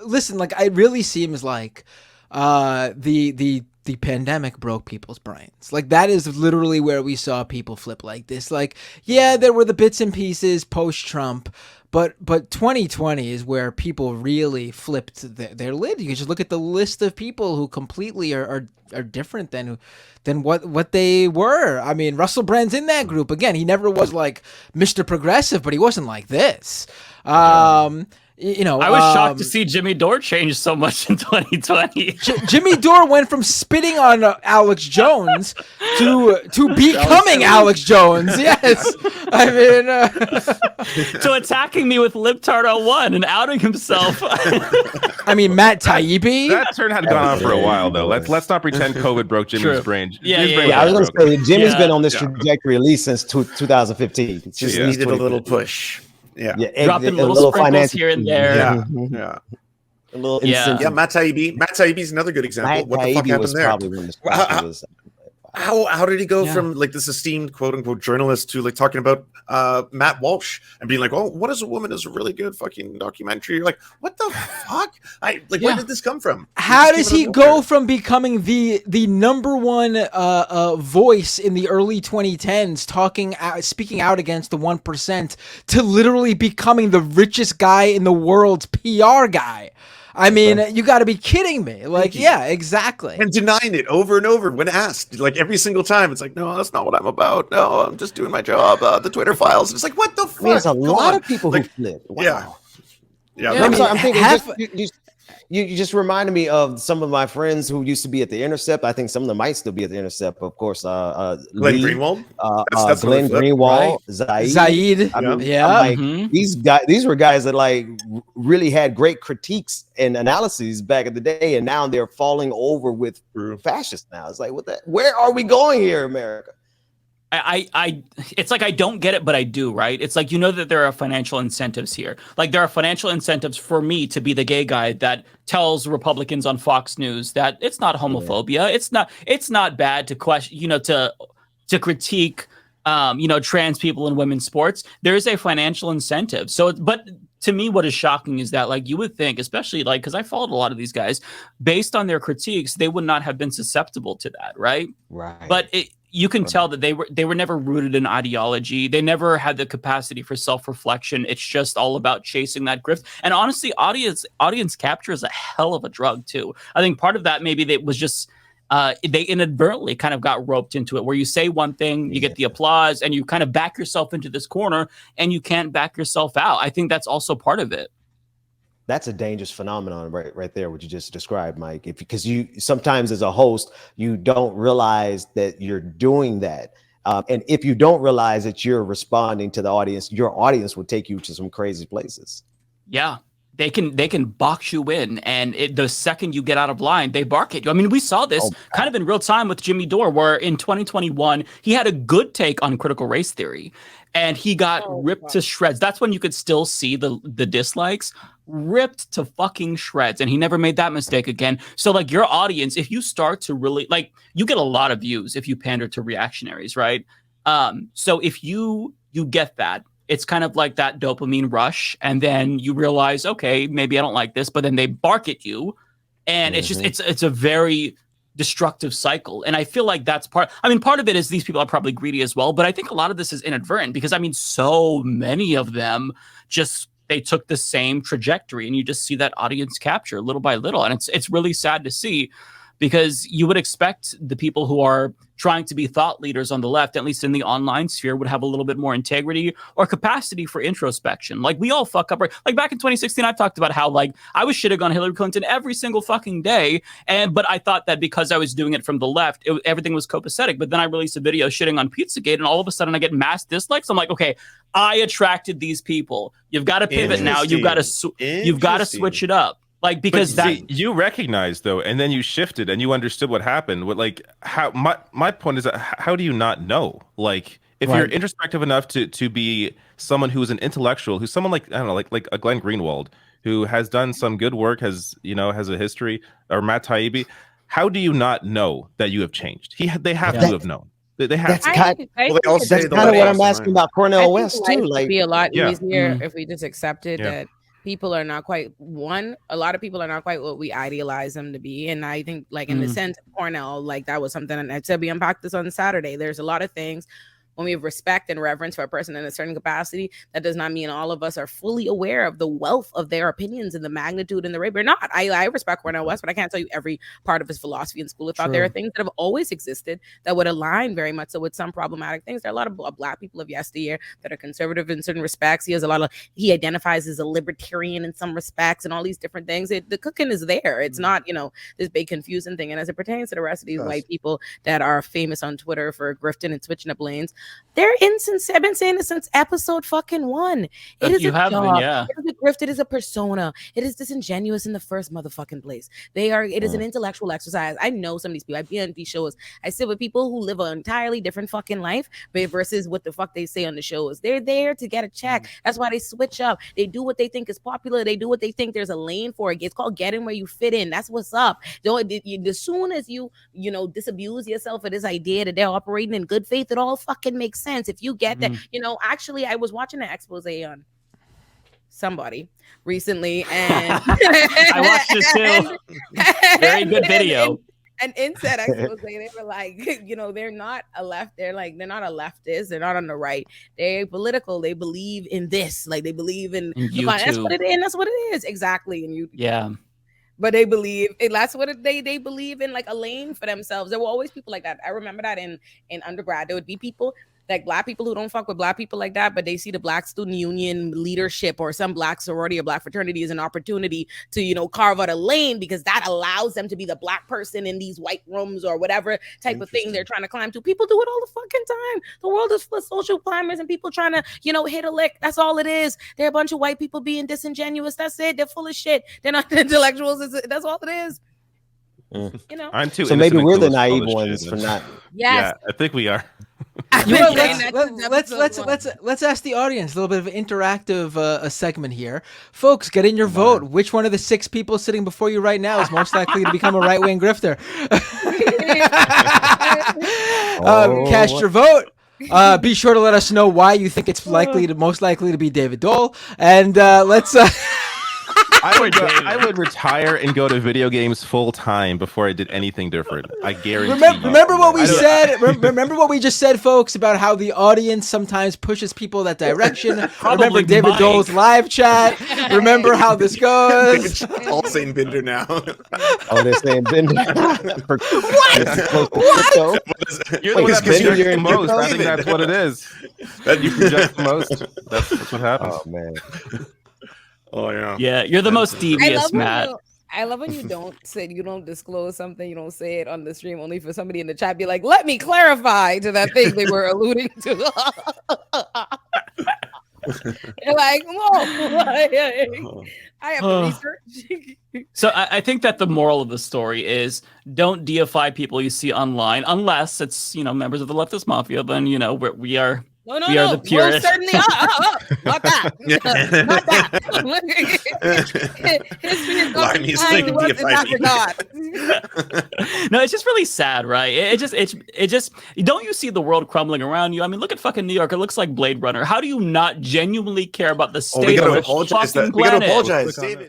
listen, like it really seems like the pandemic broke people's brains. Like that is literally where we saw people flip like this. Like, yeah, there were the bits and pieces post-Trump, but 2020 is where people really flipped their lid. You can just look at the list of people who completely are different than what they were. I mean, Russell Brand's in that group. Again, he never was like Mr. Progressive, but he wasn't like this. You know, I was shocked to see Jimmy Dore change so much in 2020. Jimmy Dore went from spitting on Alex Jones to becoming Alex Jones. Yes, I mean, to attacking me with Libtard 01 and outing himself. I mean, Matt Taibbi. That turn had gone on for a while, though. Let's not pretend COVID broke Jimmy's brain. I was going to say Jimmy's been on this trajectory at least since 2015. It's just needed a little push. Yeah, dropping little sprinkles here and there. Yeah. A little Matt Taibbi. Matt Taibbi's another good example. What the fuck happened there? How did he go from like this esteemed quote unquote journalist to like talking about Matt Walsh and being like, "Oh, What Is a Woman" is a really good fucking documentary. You're like, what the fuck? Where did this come from? How does he go from becoming the number one voice in the early 2010s, speaking out against the 1%, to literally becoming the richest guy in the world's PR guy? I mean, you got to be kidding me. Like, yeah, exactly. And denying it over and over when asked. Like, every single time, it's like, no, that's not what I'm about. No, I'm just doing my job. The Twitter files. It's like, what the fuck? There's a lot of people who flip. Wow. Yeah. I'm thinking, you just reminded me of some of my friends who used to be at The Intercept. I think some of them might still be at The Intercept. Of course, Glenn Greenwald. That's Glenn Greenwald, right? Zaid. These were guys that like really had great critiques and analyses back in the day, and now they're falling over with fascists. Now it's like, where are we going here, America? It's like I don't get it, but I do, right? It's like, you know that there are financial incentives here. Like there are financial incentives for me to be the gay guy that tells Republicans on Fox News that it's not homophobia. It's not bad to question, to critique, trans people in women's sports. There is a financial incentive. So, but to me, what is shocking is that, like, you would think, especially like, because I followed a lot of these guys, based on their critiques, they would not have been susceptible to that, right? Right. But you can tell that they were never rooted in ideology. They never had the capacity for self-reflection. It's just all about chasing that grift. And honestly, audience capture is a hell of a drug too. I think part of that maybe they was just they inadvertently kind of got roped into it, where you say one thing, you get the applause, and you kind of back yourself into this corner, and you can't back yourself out. I think that's also part of it. That's a dangerous phenomenon right there, what you just described, Mike. Because you sometimes as a host, you don't realize that you're doing that. And if you don't realize that you're responding to the audience, your audience will take you to some crazy places. Yeah. They can box you in, and the second you get out of line, they bark at you. I mean, we saw this kind of in real time with Jimmy Dore, where in 2021, he had a good take on critical race theory, and he got ripped to shreds. That's when you could still see the dislikes, ripped to fucking shreds, and he never made that mistake again. So, like, your audience, if you start to really, like, you get a lot of views if you pander to reactionaries, right? So if you get that, it's kind of like that dopamine rush, and then you realize, okay, maybe I don't like this, but then they bark at you, and it's just it's a very destructive cycle. And I feel like that's part of it is these people are probably greedy as well, but I think a lot of this is inadvertent, because I mean, so many of them just they took the same trajectory, and you just see that audience capture little by little, and it's really sad to see, because you would expect the people who are trying to be thought leaders on the left, at least in the online sphere, would have a little bit more integrity or capacity for introspection. Like, we all fuck up. Right? Like, back in 2016, I talked about how, like, I was shitting on Hillary Clinton every single fucking day, but I thought that because I was doing it from the left, everything was copacetic. But then I released a video shitting on Pizzagate, and all of a sudden I get mass dislikes. I'm like, okay, I attracted these people. You've got to pivot now. You've got to switch it up. Like, because you recognized, though, and then you shifted and you understood what happened. What, like, how my point is that how do you not know? Like, if you're introspective enough to be someone who's an intellectual, who's someone like, I don't know, like a Glenn Greenwald, who has done some good work, has a history, or Matt Taibbi, how do you not know that you have changed? They have to have known. They have. That's kind of what I'm asking about Cornel West too. Like, it'd be a lot easier if we just accepted that people are not quite a lot of people are not quite what we idealize them to be. And I think like in the sense of Cornell, like that was something, and I said we unpacked this on Saturday. There's a lot of things when we have respect and reverence for a person in a certain capacity, that does not mean all of us are fully aware of the wealth of their opinions and the magnitude and the rate. We're not. I respect Cornel West, but I can't tell you every part of his philosophy and school of thought. There are things that have always existed that would align very much so with some problematic things. There are a lot of Black people of yesteryear that are conservative in certain respects. He identifies as a libertarian in some respects and all these different things. The cooking is there. It's not, this big confusing thing. And as it pertains to the rest of these white people that are famous on Twitter for grifting and switching up lanes, they're insincere. I've been saying this since episode fucking 1. It is a job. It is a grift. It is a persona. It is disingenuous in the first motherfucking place. It is an intellectual exercise. I know some of these people. I've been on these shows. I sit with people who live an entirely different fucking life versus what the fuck they say on the shows. They're there to get a check. That's why they switch up. They do what they think is popular. They do what they think there's a lane for. It's called getting where you fit in. That's what's up. As soon as you disabuse yourself of this idea that they're operating in good faith, it all fucking makes sense. If you get that, actually, I was watching an expose on somebody recently, and I watched it too. Very good video. And in said expose, they were like, they're not a left. They're not a leftist. They're not on the right. They're political. They believe in this. Like they believe in that's what it is. And that's what it is exactly. And but they believe that's what they believe in, like a lane for themselves. There were always people like that. I remember that in undergrad, there would be people like Black people who don't fuck with Black people like that, but they see the Black student union leadership or some Black sorority or Black fraternity as an opportunity to, carve out a lane because that allows them to be the Black person in these white rooms or whatever type of thing they're trying to climb to. People do it all the fucking time. The world is full of social climbers and people trying to, hit a lick. That's all it is. They're a bunch of white people being disingenuous. That's it. They're full of shit. They're not intellectuals. That's all it is. I'm too. So maybe we're the naive ones for not. Yes. Yeah, I think we are. Let's ask the audience a little bit of an interactive a segment here. Folks, get in your vote. Which one of the 6 people sitting before you right now is most likely to become a right-wing grifter? Cast your vote. Be sure to let us know why you think it's most likely to be David Dole. And let's... I would retire and go to video games full time before I did anything different. I guarantee. Remember what we said. Remember what we just said, folks, about how the audience sometimes pushes people that direction. Remember David Dole's live chat. Remember how this goes. All saying Binder now. Oh, they're saying Binder. What? You're the one that projects the most. I think that's what it is. That you project the most. That's what happens. Oh man. Oh yeah. Yeah, you're the most devious, Matt. I love when you don't disclose something, you don't say it on the stream, only for somebody in the chat be like, let me clarify to that thing they were alluding to. You're like, whoa, I have to research. So I think that the moral of the story is don't deify people you see online, unless it's, members of the leftist mafia, then, we are... No, we are the purest. Certainly, not that. Not that. History is No, it's just really sad, right? It just. Don't you see the world crumbling around you? I mean, look at fucking New York. It looks like Blade Runner. How do you not genuinely care about the state of the fucking planet? We gotta apologize, David.